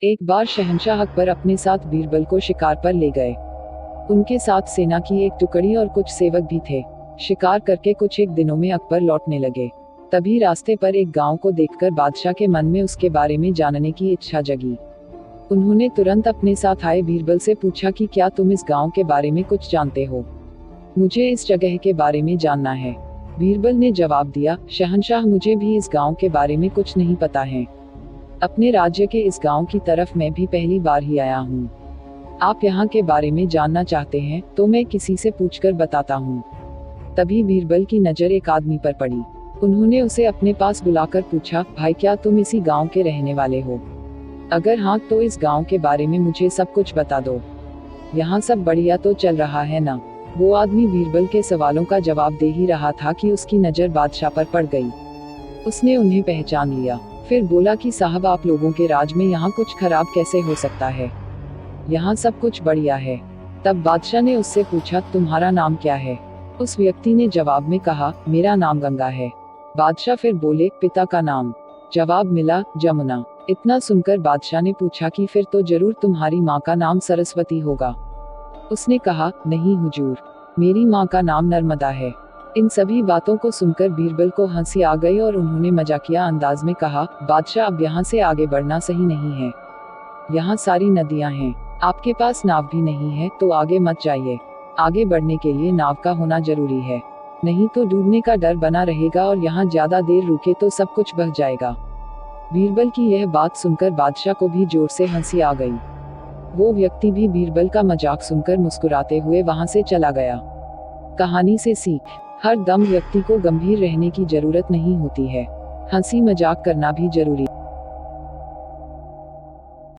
एक बार शहंशाह अकबर अपने साथ बीरबल को शिकार पर ले गए। उनके साथ सेना की एक टुकड़ी और कुछ सेवक भी थे। शिकार करके कुछ एक दिनों में अकबर लौटने लगे। तभी रास्ते पर एक गांव को देखकर बादशाह के मन में उसके बारे में जानने की इच्छा जगी। उन्होंने तुरंत अपने साथ आए बीरबल से पूछा कि क्या तुम इस गांव के बारे में कुछ जानते हो? मुझे इस जगह के बारे में जानना है। बीरबल ने जवाब दिया, शहंशाह मुझे भी इस गांव के बारे में कुछ नहीं पता है। अपने राज्य के इस गांव की तरफ मैं भी पहली बार ही आया हूँ। आप यहाँ के बारे में जानना चाहते हैं तो मैं किसी से पूछकर बताता हूँ। तभी बीरबल की नजर एक आदमी पर पड़ी। उन्होंने उसे अपने पास बुलाकर पूछा, भाई क्या तुम इसी गांव के रहने वाले हो? अगर हाँ तो इस गांव के बारे में मुझे सब कुछ बता दो। यहाँ सब बढ़िया तो चल रहा है ना? वो आदमी बीरबल के सवालों का जवाब दे ही रहा था कि उसकी नजर बादशाह पर पड़ गई। उसने उन्हें पहचान लिया। फिर बोला कि साहब आप लोगों के राज में यहाँ कुछ खराब कैसे हो सकता है? यहाँ सब कुछ बढ़िया है। तब बादशाह ने उससे पूछा, तुम्हारा नाम क्या है? उस व्यक्ति ने जवाब में कहा, मेरा नाम गंगा है। बादशाह फिर बोले, पिता का नाम? जवाब मिला, जमुना। इतना सुनकर बादशाह ने पूछा कि फिर तो जरूर तुम्हारी माँ का नाम सरस्वती होगा। उसने कहा, नहीं हुजूर, मेरी माँ का नाम नर्मदा है। इन सभी बातों को सुनकर बीरबल को हंसी आ गई और उन्होंने मजाकिया अंदाज में कहा, बादशाह अब यहाँ से आगे बढ़ना सही नहीं है। यहाँ सारी नदियाँ हैं, आपके पास नाव भी नहीं है तो आगे मत जाइए। आगे बढ़ने के लिए नाव का होना जरूरी है, नहीं तो डूबने का डर बना रहेगा और यहाँ ज्यादा देर रुके तो सब कुछ बह जाएगा। बीरबल की यह बात सुनकर बादशाह को भी जोर से हंसी आ गई। वो व्यक्ति भी बीरबल का मजाक सुनकर मुस्कुराते हुए वहां से चला गया। कहानी से सीख, हर दम व्यक्ति को गंभीर रहने की जरूरत नहीं होती है, हंसी मजाक करना भी जरूरी।